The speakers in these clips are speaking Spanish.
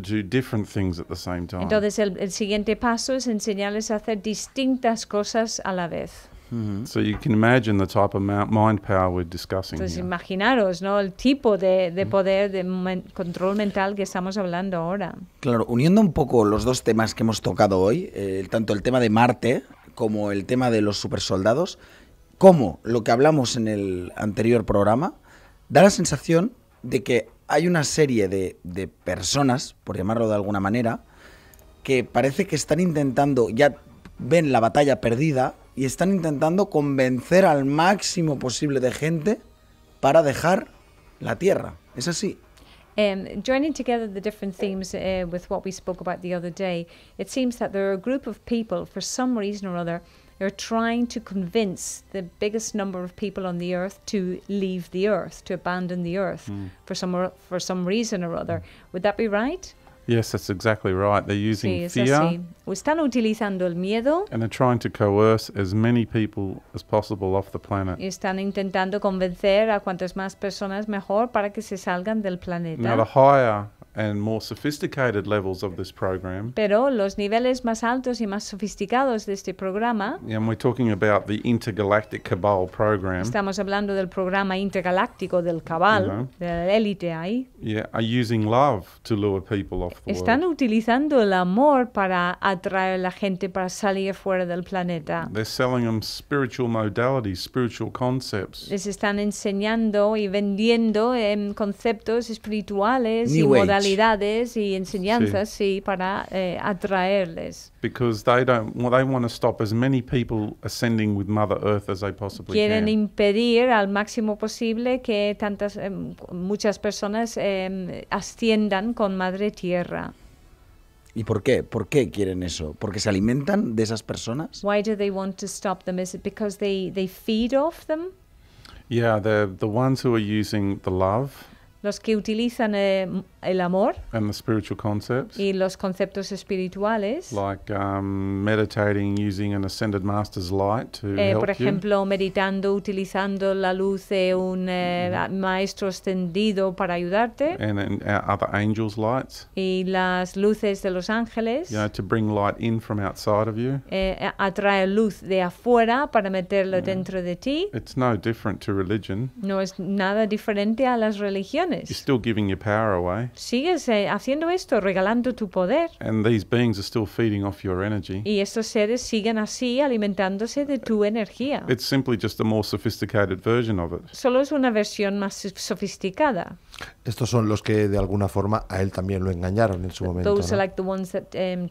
to do different things at the same time. Entonces el siguiente paso es enseñarles a hacer distintas cosas a la vez. So you can imagine the type of mind power we're discussing Entonces here. imaginaros, ¿no?, el tipo de poder, de control mental que estamos hablando ahora. Claro, uniendo un poco los dos temas que hemos tocado hoy, tanto el tema de Marte como el tema de los supersoldados, como lo que hablamos en el anterior programa, da la sensación de que hay una serie de personas, por llamarlo de alguna manera, que parece que están intentando, ya ven la batalla perdida y están intentando convencer al máximo posible de gente para dejar la Tierra. ¿Es así? Joining together the different themes with what we spoke about the other day, it seems that there are a group of people, for some reason or other, they're trying to convince the biggest number of people on the earth to leave the earth, to abandon the earth for some reason or other. Would that be right? Yes, that's exactly right. They're using Sí, es fear así. Están utilizando el miedo and they're trying to coerce as many people as possible off the planet. y están intentando convencer a cuantas más personas mejor para que se salgan del planeta. Now, the higher and more sophisticated levels of this program, Pero los niveles más altos y más sofisticados de este programa, and we're talking about the intergalactic cabal program, estamos hablando del programa intergaláctico del cabal, de la élite ahí, are using love to lure people off the están world. utilizando el amor para atraer a la gente para salir fuera del planeta. They're selling them spiritual modalities, spiritual concepts. Les están enseñando y vendiendo conceptos espirituales y New Age. modalidades y enseñanzas para atraerles. Because they want to stop as many people ascending with Mother Earth as they possibly Quieren can. impedir al máximo posible que muchas personas asciendan con Madre Tierra. ¿Y por qué? ¿Por qué quieren eso? ¿Porque se alimentan de esas personas? Why do they want to stop them? Is it because they feed off them? Yeah, they're the ones who are using the love Los que utilizan el amor and the spiritual concepts, y los conceptos espirituales, like meditating using an ascended master's light to help por ejemplo, meditando, utilizando la luz de un maestro ascendido para ayudarte, you, and other angels' lights, y las luces de los ángeles, to bring light in from outside of you. atraer luz de afuera para meterlo dentro de ti. It's no different to religion. No es nada diferente a las religiones. You're still giving your power away, Sigues haciendo esto, regalando tu poder. and these beings are still feeding off your energy. Y estos seres siguen así alimentándose de tu energía. It's simply just a more sophisticated version of it. Solo es una versión más sofisticada. Estos son los que de alguna forma a él también lo engañaron en su momento, Those are ¿no? like the ones that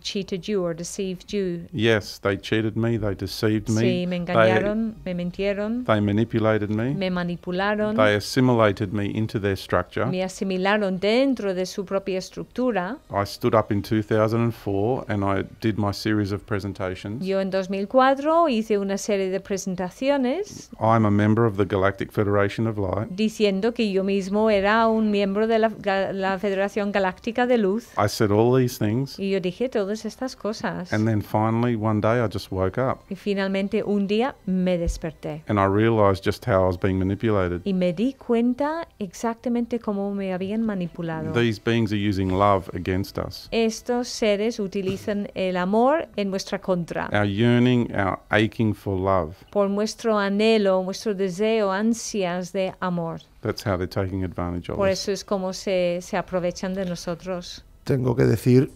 cheated you or deceived you. Yes, they cheated me, they deceived me, Sí, me engañaron, me mintieron, they manipulated me, me manipularon, they assimilated me into their structure. me asimilaron dentro de su propia estructura. I stood up in 2004 and I did my series of presentations. Yo en 2004 hice una serie de presentaciones I'm a member of the Galactic Federation of Light. diciendo que yo mismo era un miembro de la Federación Galáctica de Luz. I said all these things, Y yo dije todas estas cosas. and then finally one day I just woke up Y finalmente un día me desperté. and I realized just how I was being manipulated. Y me di cuenta exactamente cómo me habían manipulado. These beings are using love against us. Estos seres utilizan el amor en nuestra contra. Our yearning, our aching for love. Por nuestro anhelo, nuestro deseo, ansias de amor. That's how they're taking advantage of Por us. eso es como se aprovechan de nosotros. Tengo que decir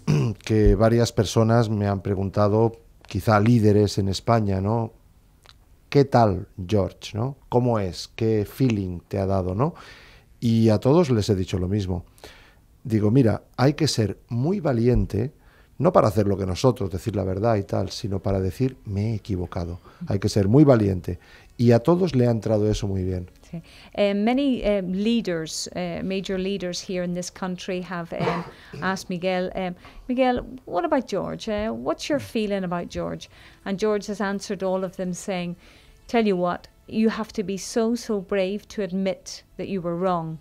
que varias personas me han preguntado, quizá líderes en España, ¿no? ¿Qué tal, George, ¿no? ¿Cómo es? ¿Qué feeling te ha dado, no? Y a todos les he dicho lo mismo. Digo, mira, hay que ser muy valiente, no para hacer lo que nosotros, decir la verdad y tal, sino para decir, me he equivocado. Hay que ser muy valiente. Y a todos le ha entrado eso muy bien. Sí. Many leaders, major leaders here in this country have asked Miguel, Miguel, what about George? What's your feeling about George? And George has answered all of them saying, tell you what, you have to be so brave to admit that you were wrong.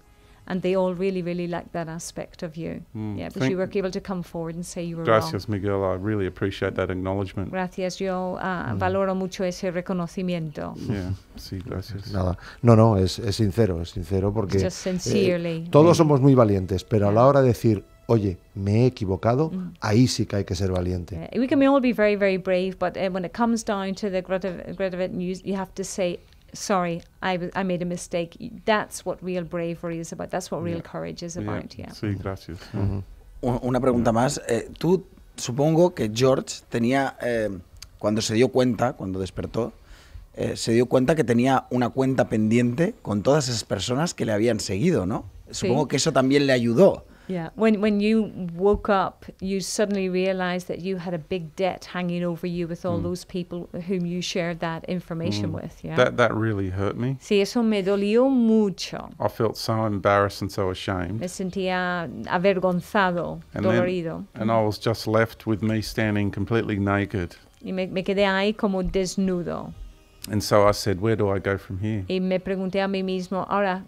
And they all really, really like that aspect of you. Yeah, because you were able to come forward and say you were Gracias, wrong. Miguel. I really appreciate that acknowledgement. Gracias, yo valoro mucho ese reconocimiento. Yeah, sí, gracias. Nada, no, es sincero porque Just sincerely. todos somos muy valientes, pero a la hora de decir, oye, me he equivocado, ahí sí que hay que ser valiente. We can all be very, very brave, but when it comes down to the grit of it, you have to say, sorry, I made a mistake. That's what real bravery is about. That's what real courage is about. Yeah. Sí, gracias. Una pregunta más. Tú, supongo que George tenía, cuando se dio cuenta, cuando despertó, se dio cuenta que tenía una cuenta pendiente con todas esas personas que le habían seguido, ¿no? Supongo que eso también le ayudó. Yeah, when you woke up, you suddenly realized that you had a big debt hanging over you with all those people whom you shared that information with. Yeah, That really hurt me. sí, eso me dolió mucho. I felt so embarrassed and so ashamed. Me sentía avergonzado, dolorido. And I was just left with me standing completely naked. Y me quedé ahí como desnudo. And so I said, where do I go from here? Y me pregunté a mí mismo, ahora,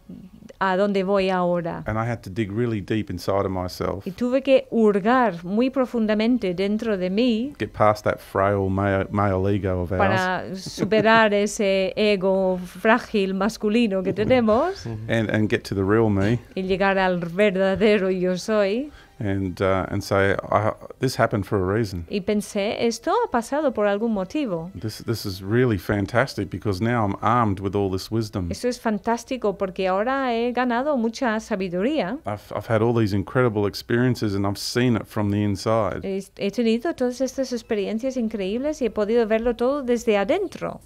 ¿a dónde voy ahora? And I had to dig really deep inside of myself. Y tuve que hurgar muy profundamente dentro de mí Get past that frail male ego of ours. para superar ese ego frágil masculino que tenemos And get to the real me. y llegar al verdadero yo soy. And say, this happened for a reason. Y pensé, esto ha pasado por algún motivo. This is really fantastic because now I'm armed with all this wisdom. Esto es fantástico porque ahora he ganado mucha sabiduría. I've had all these incredible experiences and I've seen it from the inside. He tenido todas estas experiencias increíbles y he podido verlo todo desde adentro.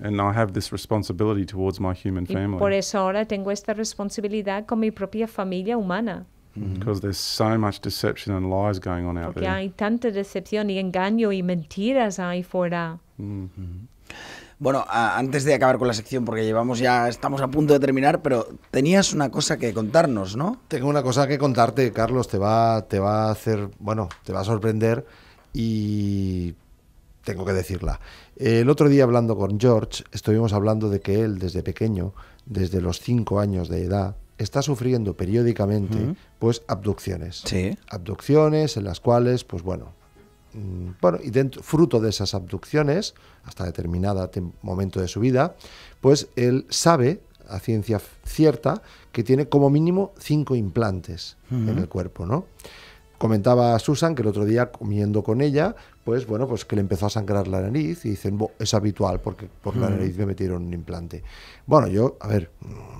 And I have this responsibility towards my human Y por family. eso ahora tengo esta responsabilidad con mi propia familia humana. Because there's so much deception and lies going on out Porque there. hay tanta decepción y engaño y mentiras ahí fuera. Bueno, antes de acabar con la sección, porque estamos a punto de terminar, pero tenías una cosa que contarnos, ¿no? Tengo una cosa que contarte, Carlos, te va a hacer, bueno, te va a sorprender y tengo que decirla. El otro día hablando con George, estuvimos hablando de que él desde pequeño, desde los 5 años de edad, está sufriendo periódicamente pues abducciones. Sí. Abducciones en las cuales, pues bueno, y fruto de esas abducciones, hasta determinado momento de su vida, pues él sabe a ciencia cierta que tiene como mínimo 5 implantes en el cuerpo, ¿no? Comentaba Susan que el otro día comiendo con ella, pues bueno, pues que le empezó a sangrar la nariz y dicen, es habitual porque por la nariz me metieron un implante. Bueno, yo, a ver,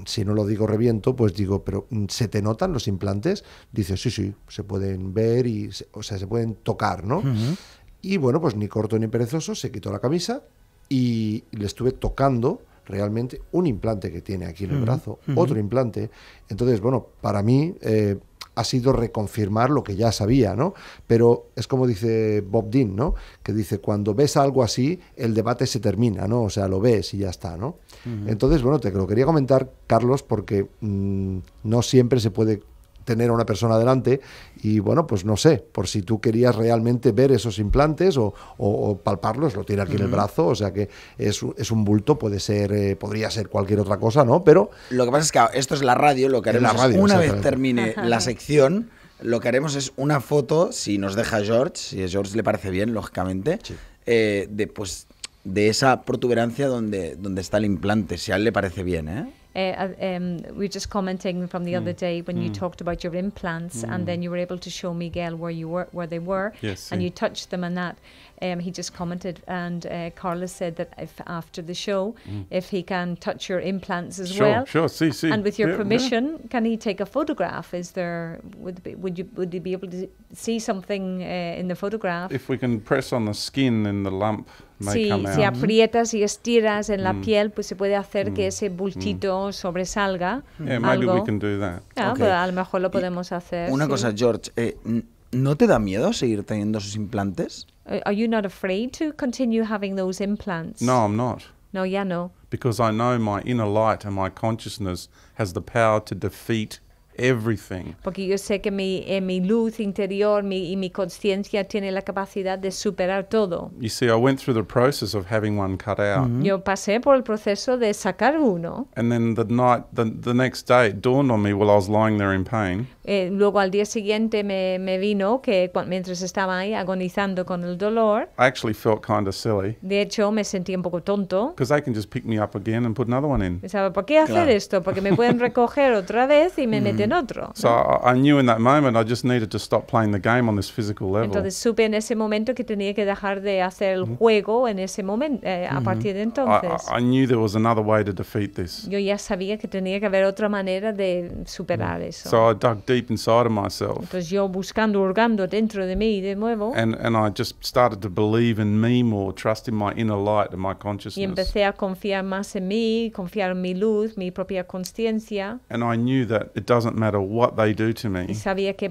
si no lo digo reviento, pues digo, pero ¿se te notan los implantes? Dice, sí, se pueden ver se pueden tocar, ¿no? Y bueno, pues ni corto ni perezoso, se quitó la camisa y le estuve tocando realmente un implante que tiene aquí en el brazo, otro implante. Entonces, bueno, para mí ha sido reconfirmar lo que ya sabía, ¿no? Pero es como dice Bob Dean, ¿no? Que dice, cuando ves algo así, el debate se termina, ¿no? O sea, lo ves y ya está, ¿no? Entonces, bueno, te lo quería comentar, Carlos, porque no siempre se puede tener a una persona delante y, bueno, pues no sé, por si tú querías realmente ver esos implantes o palparlos, lo tiene aquí en el brazo, o sea que es un bulto, podría ser cualquier otra cosa, ¿no? Pero lo que pasa es que esto es la radio, lo que haremos es, una vez termine la sección, lo que haremos es una foto, si nos deja George, si a George le parece bien, lógicamente, sí. De esa protuberancia donde está el implante, si a él le parece bien, ¿eh? We were just commenting from the other day when you talked about your implants, and then you were able to show Miguel where they were, Yes, and sí. you touched them and that. He just commented, and Carlos said that if after the show, if he can touch your implants as well, Sure, sí. and with your Yeah, permission, can he take a photograph? Would you be able to see something in the photograph? If we can press on the skin, then the lump may Sí, come out. si aprietas y estiras en la piel, pues se puede hacer que ese bultito sobresalga. Yeah, maybe algo. we can do that. Ah, Ok. pues a lo mejor lo podemos hacer. Una sí. cosa, George, ¿no te da miedo seguir teniendo esos implantes? Are you not afraid to continue having those implants? No, I'm not. No, ya no. Because I know my inner light and my consciousness has the power to defeat everything. Porque yo sé que mi luz interior y mi conciencia tiene la capacidad de superar todo. You see, I went through the process of having one cut out. Yo pasé por el proceso de sacar uno. And then the next day, it dawned on me while I was lying there in pain. Luego al día siguiente me vino que mientras estaba ahí agonizando con el dolor, I actually felt kind of silly de hecho me sentí un poco tonto. because they can just pick me up again and put another one in. Pensaba, ¿por qué hacer Claro. esto? Porque me pueden recoger otra vez y me meten en otro. So I knew in that moment I just needed to stop playing the game on this physical level. Entonces supe en ese momento que tenía que dejar de hacer el juego en ese momento, a partir de entonces. I knew there was another way to defeat this. Yo ya sabía que tenía que haber otra manera de superar eso. So I dug deep inside of myself. Entonces yo buscando, hurgando dentro de mí de nuevo. And I just started to believe in me more, trust in my inner light and my consciousness. Y empecé a confiar más en mí, confiar en mi luz, mi propia consciencia. And I knew that it doesn't matter what they do to me. Y sabía que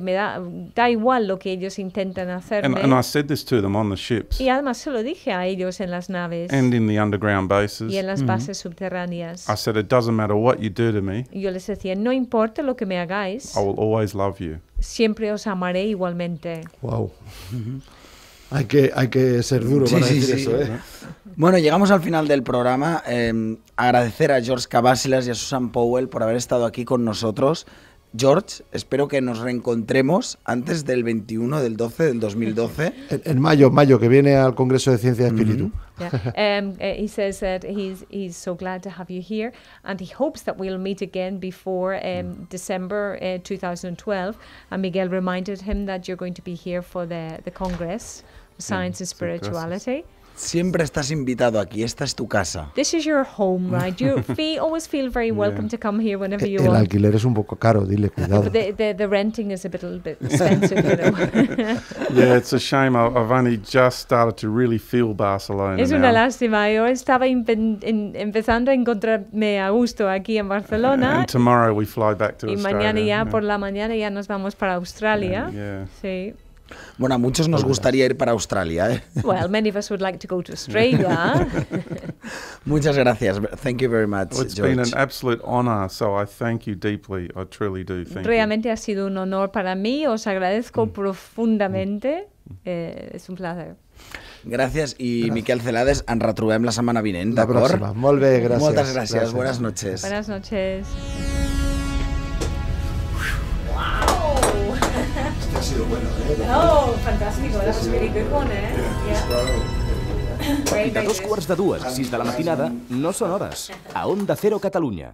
da igual lo que ellos intentan hacerme. And I said this to them on the ships. Y además se lo dije a ellos en las naves. And in the underground bases. Y en las bases subterráneas. I said, it doesn't matter what you do to me. Y yo les decía, no importa lo que me hagáis. I will always love you. Siempre os amaré igualmente. Wow. Hay que ser duro para decir eso, ¿eh? Bueno, llegamos al final del programa. Agradecer a George Kavassilas y a Suzanne Powell por haber estado aquí con nosotros. George, espero que nos reencontremos antes del 21 del 12 del 2012. En mayo, que viene al Congreso de Ciencia y Espíritu. Yeah. He says that he's so glad to have you here, and he hopes that we'll meet again before December 2012. And Miguel reminded him that you're going to be here for the Congress, Science and Spirituality. Siempre estás invitado aquí. Esta es tu casa. This is your home, right? You always feel very welcome to come here whenever you El want. alquiler es un poco caro, dile, cuidado. But the renting is a little bit expensive, you know. Yeah, it's a shame. I've only just started to really feel Barcelona Es now. una lástima. Yo estaba empezando a encontrarme a gusto aquí en Barcelona. And tomorrow we fly back to Y Australia. mañana ya por la mañana ya nos vamos para Australia. Yeah. Sí. Bueno, a muchos nos gustaría ir para Australia, ¿eh? Well, many of us would like to go to Australia. Muchas gracias. Thank you very much, Well, it's George. been an absolute honor, so I thank you deeply. I truly do. Thank Realmente ha sido un honor para mí. Os agradezco profundamente. És un plaer. Gràcies i Miquel Celades, ens retrobem la setmana vinent, La d'acord? pròxima. Molt bé, gràcies. Moltes gràcies. Buenas noches. Buenas noches. Ha sido bueno, ¿eh? Oh, fantástico. That was really good one, eh? Yeah. De 2:15 a 6 de la matinada no són hores. A Onda Cero Catalunya.